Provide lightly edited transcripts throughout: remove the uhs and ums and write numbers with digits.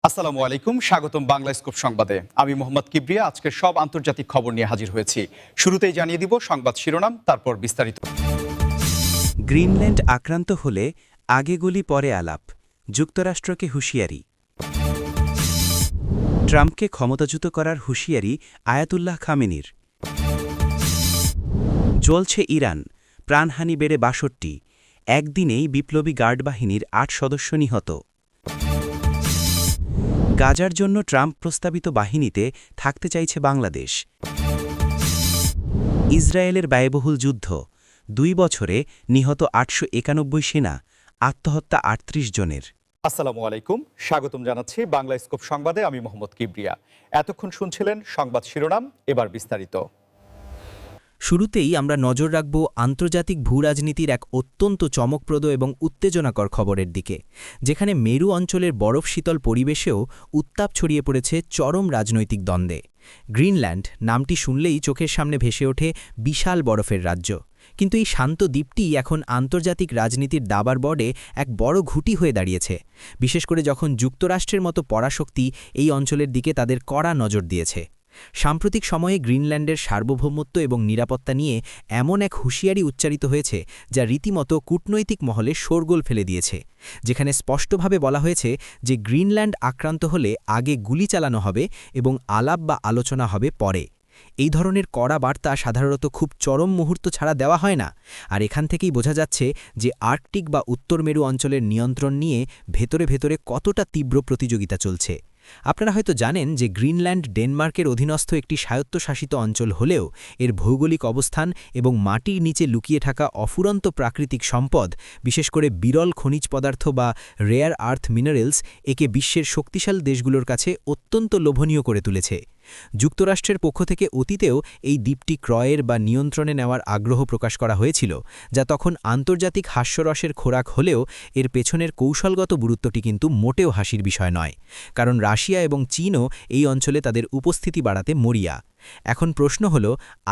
আসসালামু আলাইকুম, স্বাগতম বাংলা স্কুপ সংবাদে। আমি মোহাম্মদ কিবরিয়া আজকের সব আন্তর্জাতিক খবর নিয়ে হাজির হয়েছি। শুরুতেই জানিয়ে দিব সংবাদ শিরোনাম, তারপর বিস্তারিত। গ্রিনল্যান্ড আক্রান্ত হলে আগে গুলি পরে আলাপ, যুক্তরাষ্ট্রকে হুঁশিয়ারি। ট্রাম্পকে ক্ষমতাচ্যুত করার হুঁশিয়ারি আয়াতুল্লাহ খামেনির। জ্বলছে ইরান, প্রাণহানি বেড়ে ৬২, একদিনেই বিপ্লবী গার্ড বাহিনীর ৮ সদস্য নিহত। গাজার জন্য ট্রাম্প প্রস্তাবিত বাহিনীতে থাকতে চাইছে বাংলাদেশ। ইসরায়েলের ব্যয়বহুল যুদ্ধ, ২ বছরে নিহত ৮৯১ সেনা, আত্মহত্যা ৩৮ জনের। আসসালামু আলাইকুম, স্বাগতম জানাচ্ছি বাংলা স্কুপ সংবাদে। আমি মোহাম্মদ কিবরিয়া। এতক্ষণ শুনছিলেন সংবাদ শিরোনাম, এবার বিস্তারিত। শুরুতেই আমরা নজর রাখব আন্তর্জাতিক ভূরাজনীতির এক অত্যন্ত চমকপ্রদ এবং উত্তেজনাকর খবরের দিকে, যেখানে মেরু অঞ্চলের বরফ শীতল পরিবেশেও উত্তাপ ছড়িয়ে পড়েছে চরম রাজনৈতিক দ্বন্দ্বে। গ্রিনল্যান্ড নামটি শুনলেই চোখের সামনে ভেসে ওঠে বিশাল বরফের রাজ্য, কিন্তু এই শান্ত দ্বীপটি এখন আন্তর্জাতিক রাজনীতির দাবার বোর্ডে এক বড় ঘুঁটি হয়ে দাঁড়িয়েছে, বিশেষ করে যখন যুক্তরাষ্ট্রের মতো পরাশক্তি এই অঞ্চলের দিকে তাদের কড়া নজর দিয়েছে। সাম্প্রতিক সময়ে গ্রিনল্যান্ডের সার্বভৌমত্ব এবং নিরাপত্তা নিয়ে এমন এক হুঁশিয়ারি উচ্চারিত হয়েছে যা রীতিমতো কূটনৈতিক মহলে শোরগোল ফেলে দিয়েছে, যেখানে স্পষ্টভাবে বলা হয়েছে যে গ্রিনল্যান্ড আক্রান্ত হলে আগে গুলি চালানো হবে এবং আলাপ বা আলোচনা হবে পরে। এই ধরনের কড়া বার্তা সাধারণত খুব চরম মুহূর্ত ছাড়া দেওয়া হয় না, আর এখান থেকেই বোঝা যাচ্ছে যে আর্কটিক বা উত্তর মেরু অঞ্চলের নিয়ন্ত্রণ নিয়ে ভেতরে ভেতরে কতটা তীব্র প্রতিযোগিতা চলছে। আপনারা হয়তো জানেন যে গ্রিনল্যান্ড ডেনমার্কের অধীনস্থ একটি স্বায়ত্তশাসিত অঞ্চল হলেও এর ভৌগোলিক অবস্থান এবং মাটির নিচে লুকিয়ে থাকা অফুরন্ত প্রাকৃতিক সম্পদ, বিশেষ করে বিরল খনিজ পদার্থ বা রেয়ার আর্থ মিনারেলস, একে বিশ্বের শক্তিশালী দেশগুলোর কাছে অত্যন্ত লোভনীয় করে তুলেছে। যুক্তরাষ্ট্রের পক্ষ থেকে অতীতেও এই দ্বীপটি ক্রয়ের বা নিয়ন্ত্রণে নেওয়ার আগ্রহ প্রকাশ করা হয়েছিল, যা তখন আন্তর্জাতিক হাস্যরসের খোরাক হলেও এর পেছনের কৌশলগত গুরুত্বটি কিন্তু মোটেও হাসির বিষয় নয়, কারণ রাশিয়া এবং চীনও এই অঞ্চলে তাদের উপস্থিতি বাড়াতে মরিয়া। এখন প্রশ্ন হল,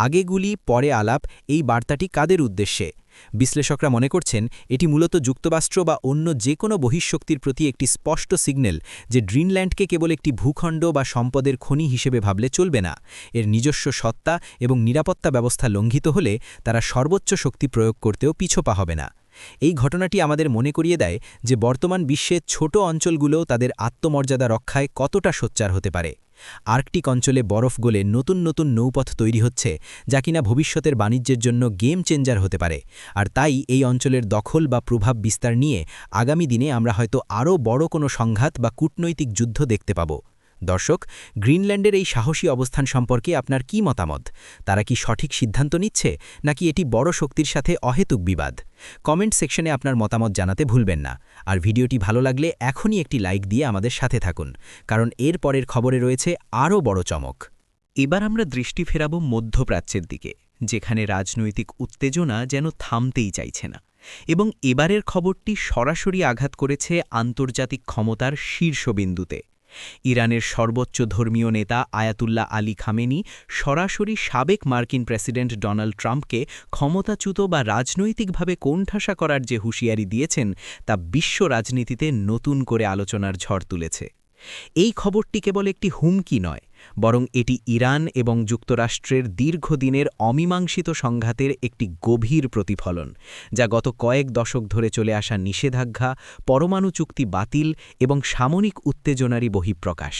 আগে গুলি পরে আলাপ এই বার্তাটি কাদের উদ্দেশ্যে? বিশ্লেষকরা মনে করছেন এটি মূলত যুক্তরাষ্ট্র বা অন্য যে কোনো বহিঃশক্তির প্রতি একটি স্পষ্ট সিগন্যাল যে গ্রিনল্যান্ডকে কেবল একটি ভূখণ্ড বা সম্পদের খনি হিসেবে ভাবলে চলবে না। এর নিজস্ব সত্তা এবং নিরাপত্তা ব্যবস্থা লঙ্ঘিত হলে তারা সর্বোচ্চ শক্তি প্রয়োগ করতেও পিছপা হবে না। এই ঘটনাটি আমাদের মনে করিয়ে দেয় যে বর্তমান বিশ্বে ছোট অঞ্চলগুলোও তাদের আত্মমর্যাদা রক্ষায় কতটা সোচ্চার হতে পারে। আর্কটিক অঞ্চলে বরফ গলে নতুন নতুন নৌপথ তৈরি হচ্ছে, যা কিনা ভবিষ্যতের বাণিজ্যের জন্য গেম চেঞ্জার হতে পারে, আর তাই এই অঞ্চলের দখল বা প্রভাব বিস্তার নিয়ে আগামী দিনে আমরা হয়তো আরও বড় কোনো সংঘাত বা কূটনৈতিক যুদ্ধ দেখতে পাব। দর্শক, গ্রিনল্যান্ডের এই সাহসী অবস্থান সম্পর্কে আপনার কি মতামত? তারা কি সঠিক সিদ্ধান্ত নিচ্ছে, নাকি এটি বড় শক্তির সাথে অহেতুক বিবাদ? কমেন্ট সেকশনে আপনার মতামত জানাতে ভুলবেন না, আর ভিডিওটি ভালো লাগলে এখনই একটি লাইক দিয়ে আমাদের সাথে থাকুন, কারণ এর পরের খবরে রয়েছে আরও বড় চমক। এবার আমরা দৃষ্টি ফেরাব মধ্যপ্রাচ্যের দিকে, যেখানে রাজনৈতিক উত্তেজনা যেন থামতেই চাইছে না, এবং এবারের খবরটি সরাসরি আঘাত করেছে আন্তর্জাতিক ক্ষমতার শীর্ষবিন্দুতে। ইরানের সর্বোচ্চ ধর্মীয় নেতা আয়াতুল্লাহ আলী খামেনি সরাসরি সাবেক মার্কিন প্রেসিডেন্ট ডোনাল্ড ট্রাম্পকে ক্ষমতাচ্যুত বা রাজনৈতিকভাবে কোণঠাসা করার যে হুঁশিয়ারি দিয়েছেন, তা বিশ্ব রাজনীতিতে নতুন করে আলোচনার ঝড় তুলেছে। এই খবরটি কেবল একটি হুমকি নয়, বরং এটি ইরান এবং যুক্তরাষ্ট্রের দীর্ঘদিনের অমীমাংসিত সংঘাতের একটি গভীর প্রতিফলন, যা গত কয়েক দশক ধরে চলে আসা নিষেধাজ্ঞা, পরমাণু চুক্তি বাতিল এবং সামরিক উত্তেজনারই বহিঃপ্রকাশ।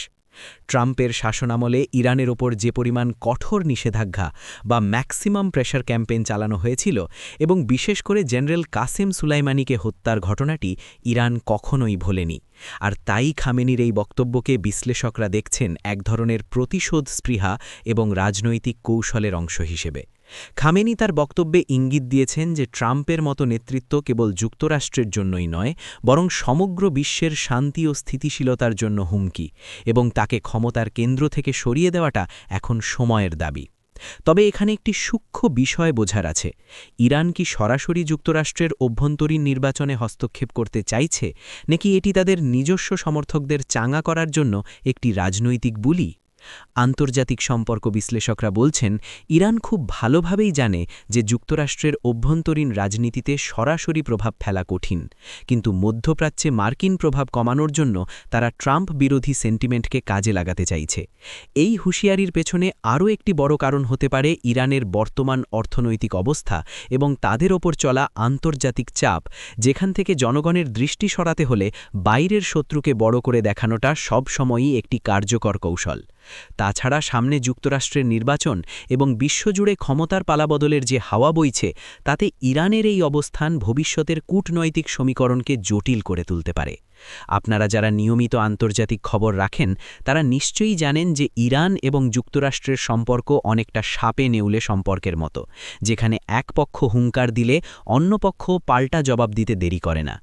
ট্রাম্পের শাসনামলে ইরানের ওপর যে পরিমাণ কঠোর নিষেধাজ্ঞা বা ম্যাক্সিমাম প্রেশার ক্যাম্পেইন চালানো হয়েছিল, এবং বিশেষ করে জেনারেল কাসেম সুলাইমানিকে হত্যার ঘটনাটি ইরান কখনোই ভোলেনি, আর তাই খামেনির এই বক্তব্যকে বিশ্লেষকরা দেখছেন এক ধরনের প্রতিশোধ স্পৃহা এবং রাজনৈতিক কৌশলের অংশ হিসেবে। খামেনি তার বক্তব্যে ইঙ্গিত দিয়েছেন যে ট্রাম্পের মতো নেতৃত্ব কেবল যুক্তরাষ্ট্রের জন্যই নয়, বরং সমগ্র বিশ্বের শান্তি ও স্থিতিশীলতার জন্য হুমকি, এবং তাকে ক্ষমতার কেন্দ্র থেকে সরিয়ে দেওয়াটা এখন সময়ের দাবি। তবে এখানে একটি সূক্ষ্ম বিষয় বোঝার আছে। ইরান কি সরাসরি যুক্তরাষ্ট্রের অভ্যন্তরীণ নির্বাচনে হস্তক্ষেপ করতে চাইছে, নাকি এটি তাদের নিজস্ব সমর্থকদের চাঙা করার জন্য একটি রাজনৈতিক বুলি? আন্তর্জাতিক সম্পর্ক বিশ্লেষকরা বলছেন ইরান খুব ভালোভাবেই জানে যে যুক্তরাষ্ট্রের অভ্যন্তরীণ রাজনীতিতে সরাসরি প্রভাব ফেলা কঠিন, কিন্তু মধ্যপ্রাচ্যে মার্কিন প্রভাব কমানোর জন্য তারা ট্রাম্প বিরোধী সেন্টিমেন্টকে কাজে লাগাতে চাইছে। এই হুঁশিয়ারির পেছনে আরও একটি বড় কারণ হতে পারে ইরানের বর্তমান অর্থনৈতিক অবস্থা এবং তাদের ওপর চলা আন্তর্জাতিক চাপ, যেখান থেকে জনগণের দৃষ্টি সরাতে হলে বাইরের শত্রুকে বড় করে দেখানোটা সবসময়ই একটি কার্যকর কৌশল। তাছাড়া সামনে যুক্তরাষ্ট্রের নির্বাচন এবং বিশ্বজুড়ে ক্ষমতার পালাবদলের যে হাওয়া বইছে, তাতে ইরানের এই অবস্থান ভবিষ্যতের কূটনৈতিক সমীকরণকে জটিল করে তুলতে পারে। আপনারা যারা নিয়মিত আন্তর্জাতিক খবর রাখেন তারা নিশ্চয়ই জানেন যে ইরান এবং যুক্তরাষ্ট্রের সম্পর্ক অনেকটা সাপে নেউলে সম্পর্কের মতো, যেখানে এক পক্ষ হুঙ্কার দিলে অন্য পক্ষ পাল্টা জবাব দিতে দেরি করে না।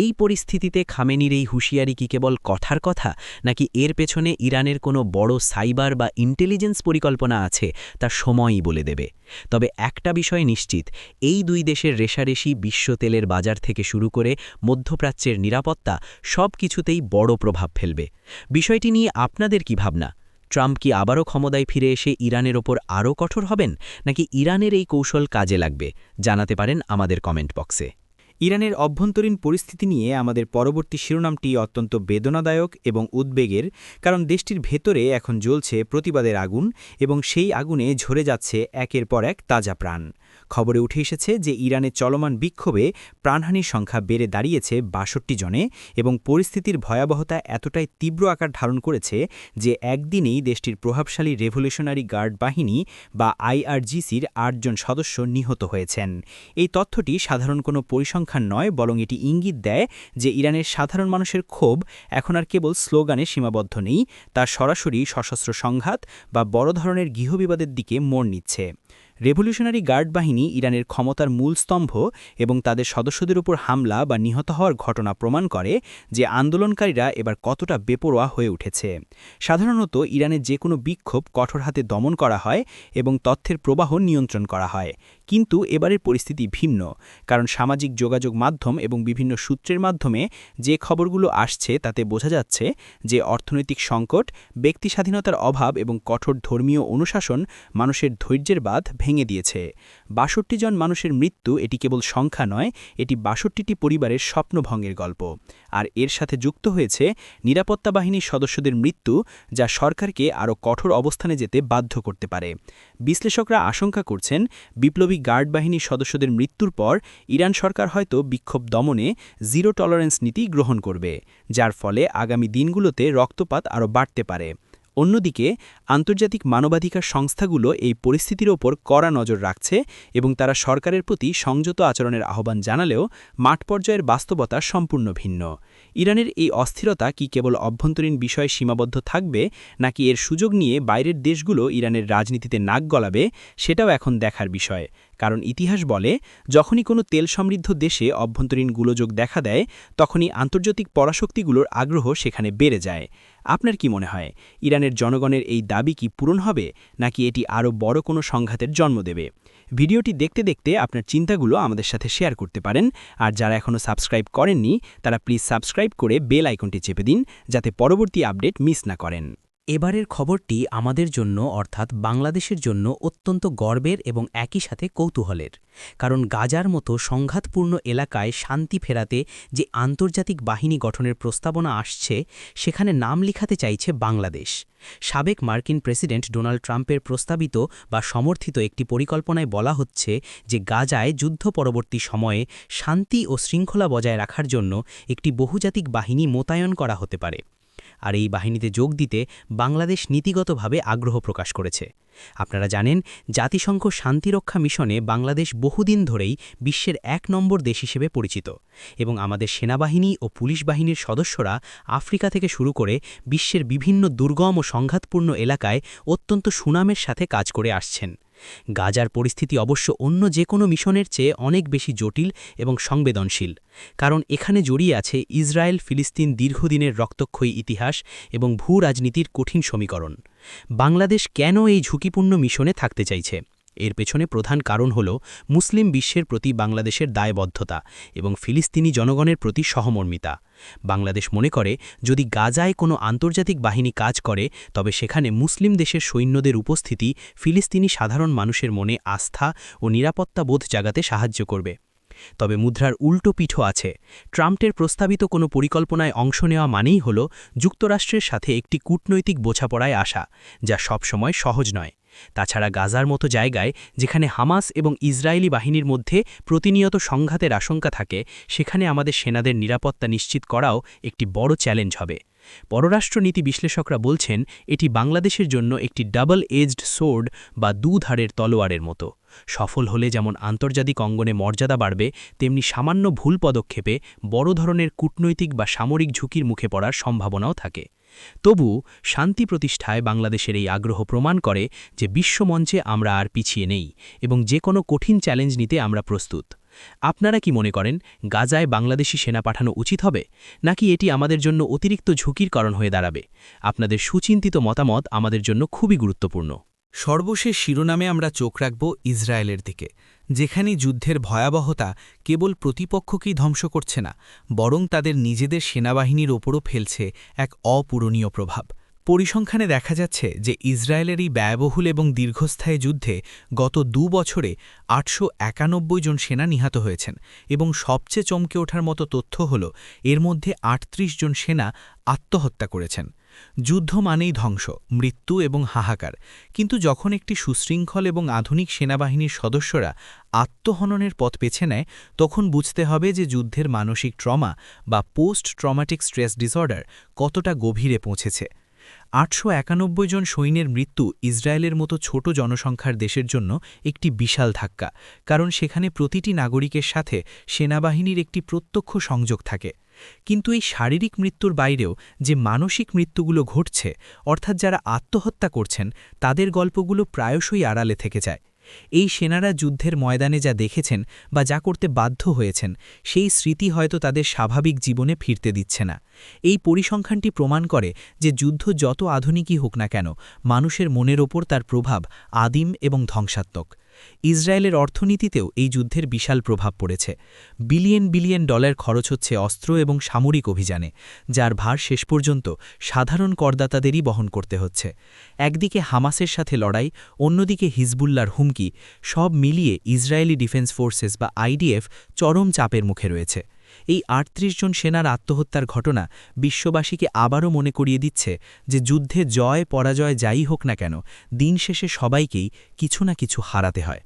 এই পরিস্থিতিতে খামেনির এই হুঁশিয়ারি কি কেবল কথার কথা, নাকি এর পেছনে ইরানের কোনো বড় সাইবার বা ইন্টেলিজেন্স পরিকল্পনা আছে, তা সময়ই বলে দেবে। তবে একটা বিষয় নিশ্চিত, এই দুই দেশের রেষারেষি বিশ্ব তেলের বাজার থেকে শুরু করে মধ্যপ্রাচ্যের নিরাপত্তা সব কিছুতেই বড় প্রভাব ফেলবে। বিষয়টি নিয়ে আপনাদের কি ভাবনা? ট্রাম্প কি আবারও ক্ষমতায় ফিরে এসে ইরানের ওপর আরও কঠোর হবেন, নাকি ইরানের এই কৌশল কাজে লাগবে? জানাতে পারেন আমাদের কমেন্ট বক্সে। ইরানের অভ্যন্তরীণ পরিস্থিতি নিয়ে আমাদের পরবর্তী শিরোনামটি অত্যন্ত বেদনাদায়ক এবং উদ্বেগের, কারণ দেশটির ভেতরে এখন জ্বলছে প্রতিবাদের আগুন এবং সেই আগুনে ঝরে যাচ্ছে একের পর এক তাজা প্রাণ। খবরে উঠে এসেছে যে ইরানের চলমান বিক্ষোভে প্রাণহানির সংখ্যা বেড়ে দাঁড়িয়েছে ৬২ জনে এবং পরিস্থিতির ভয়াবহতা এতটাই তীব্র আকার ধারণ করেছে যে একদিনেই দেশটির প্রভাবশালী রেভলিউশনারি গার্ড বাহিনী বা আইআরজিসির ৮ জন সদস্য নিহত হয়েছেন। এই তথ্যটি সাধারণ কোনো পরিসংখ্যান নয়, বরং এটি ইঙ্গিত দেয় যে ইরানের সাধারণ মানুষের ক্ষোভ এখন আর কেবল স্লোগানে সীমাবদ্ধ নেই, তা সরাসরি সশস্ত্র সংঘাত বা বড় ধরনের গৃহবিবাদের দিকে মোড় নিচ্ছে। রেভলিউশনারি গার্ড বাহিনী ইরানের ক্ষমতার মূল স্তম্ভ এবং তাদের সদস্যদের উপর হামলা বা নিহত হওয়ার ঘটনা প্রমাণ করে যে আন্দোলনকারীরা এবার কতটা বেপরোয়া হয়ে উঠেছে। সাধারণত ইরানের যে কোনো বিক্ষোভ কঠোর হাতে দমন করা হয় এবং তথ্যের প্রবাহ নিয়ন্ত্রণ করা হয়, কিন্তু এবারের পরিস্থিতি ভিন্ন, কারণ সামাজিক যোগাযোগ মাধ্যম এবং বিভিন্ন সূত্রের মাধ্যমে যে খবরগুলো আসছে তাতে বোঝা যাচ্ছে যে অর্থনৈতিক সংকট, ব্যক্তি স্বাধীনতার অভাব এবং কঠোর ধর্মীয় অনুশাসন মানুষের ধৈর্যের বাঁধ ভেঙে দিয়েছে। ৬২ জন মানুষের মৃত্যু এটি কেবল সংখ্যা নয়, এটি ৬২টি পরিবারের স্বপ্নভঙ্গের গল্প। আর এর সাথে যুক্ত হয়েছে নিরাপত্তা বাহিনীর সদস্যদের মৃত্যু, যা সরকারকে আরও কঠোর অবস্থানে যেতে বাধ্য করতে পারে। বিশ্লেষকরা আশঙ্কা করছেন বিপ্লবী গার্ড বাহিনীর সদস্যদের মৃত্যুর পর ইরান সরকার হয়তো বিক্ষোভ দমনে জিরো টলারেন্স নীতি গ্রহণ করবে, যার ফলে আগামী দিনগুলোতে রক্তপাত আরও বাড়তে পারে। অন্যদিকে আন্তর্জাতিক মানবাধিকার সংস্থাগুলো এই পরিস্থিতির ওপর কড়া নজর রাখছে এবং তারা সরকারের প্রতি সংযত আচরণের আহ্বান জানালেও মাঠ পর্যায়ের বাস্তবতা সম্পূর্ণ ভিন্ন। ইরানের এই অস্থিরতা কি কেবল অভ্যন্তরীণ বিষয়ে সীমাবদ্ধ থাকবে, নাকি এর সুযোগ নিয়ে বাইরের দেশগুলো ইরানের রাজনীতিতে নাক গলাবে, সেটাও এখন দেখার বিষয়। কারণ ইতিহাস বলে, যখনই কোনো তেল সমৃদ্ধ দেশে অভ্যন্তরীণ গোলযোগ দেখা দেয়, তখনই আন্তর্জাতিক পরাশক্তিগুলোর আগ্রহ সেখানে বেড়ে যায়। আপনার কি মনে হয়, ইরানের জনগণের এই দাবি কি পূরণ হবে, নাকি এটি আরও বড় কোনো সংঘাতের জন্ম দেবে? ভিডিওটি দেখতে দেখতে আপনার চিন্তাগুলো আমাদের সাথে শেয়ার করতে পারেন। আর যারা এখনও সাবস্ক্রাইব করেননি তারা প্লিজ সাবস্ক্রাইব করে বেল আইকনটি চেপে দিন, যাতে পরবর্তী আপডেট মিস না করেন। এবারের খবরটি আমাদের জন্য অর্থাৎ বাংলাদেশের জন্য অত্যন্ত গর্বের এবং একই সাথে কৌতূহলের, কারণ গাজার মতো সংঘাতপূর্ণ এলাকায় শান্তি ফেরাতে যে আন্তর্জাতিক বাহিনী গঠনের প্রস্তাবনা আসছে, সেখানে নাম লিখাতে চাইছে বাংলাদেশ। সাবেক মার্কিন প্রেসিডেন্ট ডোনাল্ড ট্রাম্পের প্রস্তাবিত বা সমর্থিত একটি পরিকল্পনায় বলা হচ্ছে যে গাজায় যুদ্ধ পরবর্তী সময়ে শান্তি ও শৃঙ্খলা বজায় রাখার জন্য একটি বহুজাতিক বাহিনী মোতায়েন করা হতে পারে। আর এই বাহিনীতে যোগ দিতে বাংলাদেশ নীতিগতভাবে আগ্রহ প্রকাশ করেছে। আপনারা জানেন, জাতিসংঘ শান্তিরক্ষা মিশনে বাংলাদেশ বহুদিন ধরেই বিশ্বের ১ নম্বর দেশ হিসেবে পরিচিত এবং আমাদের সেনাবাহিনী ও পুলিশ বাহিনীর সদস্যরা আফ্রিকা থেকে শুরু করে বিশ্বের বিভিন্ন দুর্গম ও সংঘাতপূর্ণ এলাকায় অত্যন্ত সুনামের সাথে কাজ করে আসছেন। গাজার পরিস্থিতি অবশ্য অন্য যে কোনো মিশনের চেয়ে অনেক বেশি জটিল এবং সংবেদনশীল, কারণ এখানে জড়িয়ে আছে ইসরায়েল ফিলিস্তিন দীর্ঘদিনের রক্তক্ষয়ী ইতিহাস এবং ভূ রাজনীতির কঠিন সমীকরণ। বাংলাদেশ কেন এই ঝুঁকিপূর্ণ মিশনে থাকতে চাইছে? এর পেছনে প্রধান কারণ হল মুসলিম বিশ্বের প্রতি বাংলাদেশের দায়বদ্ধতা এবং ফিলিস্তিনি জনগণের প্রতি সহমর্মিতা। বাংলাদেশ মনে করে যদি গাজায় কোনো আন্তর্জাতিক বাহিনী কাজ করে তবে সেখানে মুসলিম দেশের সৈন্যদের উপস্থিতি ফিলিস্তিনি সাধারণ মানুষের মনে আস্থা ও নিরাপত্তা বোধ জাগাতে সাহায্য করবে। তবে মুদ্রার উল্টো পিঠও আছে। ট্রাম্পের প্রস্তাবিত কোনো পরিকল্পনায় অংশ নেওয়া মানেই হল যুক্তরাষ্ট্রের সাথে একটি কূটনৈতিক বোঝাপড়ায় আসা, যা সবসময় সহজ নয়। তাছাড়া গাজার মতো জায়গায় যেখানে হামাস এবং ইসরায়েলি বাহিনীর মধ্যে প্রতিনিয়ত সংঘাতের আশঙ্কা থাকে, সেখানে আমাদের সেনাদের নিরাপত্তা নিশ্চিত করাও একটি বড় চ্যালেঞ্জ হবে। পররাষ্ট্রনীতি বিশ্লেষকরা বলছেন এটি বাংলাদেশের জন্য একটি ডাবল এজড সোর্ড বা দুধারের তলোয়ারের মতো। সফল হলে যেমন আন্তর্জাতিক অঙ্গনে মর্যাদা বাড়বে, তেমনি সামান্য ভুল পদক্ষেপে বড় ধরনের কূটনৈতিক বা সামরিক ঝুঁকির মুখে পড়ার সম্ভাবনাও থাকে। তবু শান্তি প্রতিষ্ঠায় বাংলাদেশের এই আগ্রহ প্রমাণ করে যে বিশ্বমঞ্চে আমরা আর পিছিয়ে নেই এবং যে কোনো কঠিন চ্যালেঞ্জ নিতে আমরা প্রস্তুত। আপনারা কি মনে করেন গাজায় বাংলাদেশি সেনা পাঠানো উচিত হবে, নাকি এটি আমাদের জন্য অতিরিক্ত ঝুঁকির কারণ হয়ে দাঁড়াবে? আপনাদের সুচিন্তিত মতামত আমাদের জন্য খুবই গুরুত্বপূর্ণ। সর্বশেষ শিরোনামে আমরা চোখ রাখব ইসরায়েলের দিকে, যেখানে যুদ্ধের ভয়াবহতা কেবল প্রতিপক্ষকেই ধ্বংস করছে না, বরং তাদের নিজেদের সেনাবাহিনীর ওপরও ফেলছে এক অপূরণীয় প্রভাব। পরিসংখ্যানে দেখা যাচ্ছে যে ইসরায়েলের এই ব্যয়বহুল এবং দীর্ঘস্থায়ী যুদ্ধে গত 2 বছরে 891 জন সেনা নিহত হয়েছেন এবং সবচেয়ে চমকে ওঠার মতো তথ্য হল এর মধ্যে 38 জন সেনা আত্মহত্যা করেছেন। যুদ্ধ মানেই ধ্বংস, মৃত্যু এবং হাহাকার, কিন্তু যখন একটি সুশৃঙ্খল এবং আধুনিক সেনাবাহিনীর সদস্যরা আত্মহননের পথ বেছে নেয়, তখন বুঝতে হবে যে যুদ্ধের মানসিক ট্রমা বা পোস্ট ট্রমাটিক স্ট্রেস ডিসঅর্ডার কতটা গভীরে পৌঁছেছে। 891 জন সৈন্যের মৃত্যু ইসরায়েলের মতো ছোট জনসংখ্যার দেশের জন্য একটি বিশাল ধাক্কা, কারণ সেখানে প্রতিটি নাগরিকের সাথে সেনাবাহিনীর একটি প্রত্যক্ষ সংযোগ থাকে। কিন্তু এই শারীরিক মৃত্যুর বাইরেও যে মানসিক মৃত্যুগুলো ঘটছে, অর্থাৎ যারা আত্মহত্যা করছেন, তাদের গল্পগুলো প্রায়শই আড়ালে থেকে যায়। এই সেনারা যুদ্ধের ময়দানে যা দেখেছেন বা যা করতে বাধ্য হয়েছেন, সেই স্মৃতি হয়তো তাদের স্বাভাবিক জীবনে ফিরতে দিচ্ছে না। এই পরিসংখ্যানটি প্রমাণ করে যে যুদ্ধ যত আধুনিকই হোক না কেন, মানুষের মনের ওপর তার প্রভাব আদিম এবং ধ্বংসাত্মক। ইসরায়েলের অর্থনীতিতেও এই যুদ্ধের বিশাল প্রভাব পড়েছে। বিলিয়ন বিলিয়ন ডলার খরচ হচ্ছে অস্ত্র এবং সামরিক অভিযানে, যার ভার শেষ পর্যন্ত সাধারণ করদাতাদেরই বহন করতে হচ্ছে। একদিকে হামাসের সাথে লড়াই, অন্যদিকে হিজবুল্লার হুমকি, সব মিলিয়ে ইসরায়েলি ডিফেন্স ফোর্সেস বা আইডিএফ চরম চাপের মুখে রয়েছে। এই 38 জন সেনার আত্মহত্যার ঘটনা বিশ্ববাসীকে আবারও মনে করিয়ে দিচ্ছে যে যুদ্ধে জয় পরাজয় যাই হোক না কেন, দিন শেষে সবাইকেই কিছু না কিছু হারাতে হয়।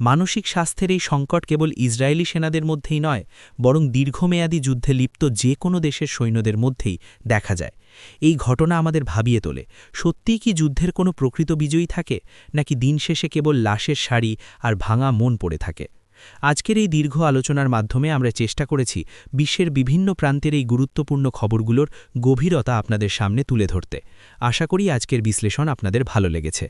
মানসিক স্বাস্থ্যের এই সংকট কেবল ইসরায়েলি সেনাদের মধ্যেই নয়, বরং দীর্ঘমেয়াদী যুদ্ধে লিপ্ত যে কোনো দেশের সৈন্যদের মধ্যেই দেখা যায়। এই ঘটনা আমাদের ভাবিয়ে তোলে, সত্যিই কি যুদ্ধের কোনো প্রকৃত বিজয়ী থাকে, নাকি দিন শেষে কেবল লাশের সারি আর ভাঙা মন পড়ে থাকে? আজকের এই দীর্ঘ আলোচনার মাধ্যমে আমরা চেষ্টা করেছি বিশ্বের বিভিন্ন প্রান্তের এই গুরুত্বপূর্ণ খবরগুলোর গভীরতা আপনাদের সামনে তুলে ধরতে। আশা করি আজকের বিশ্লেষণ আপনাদের ভালো লেগেছে।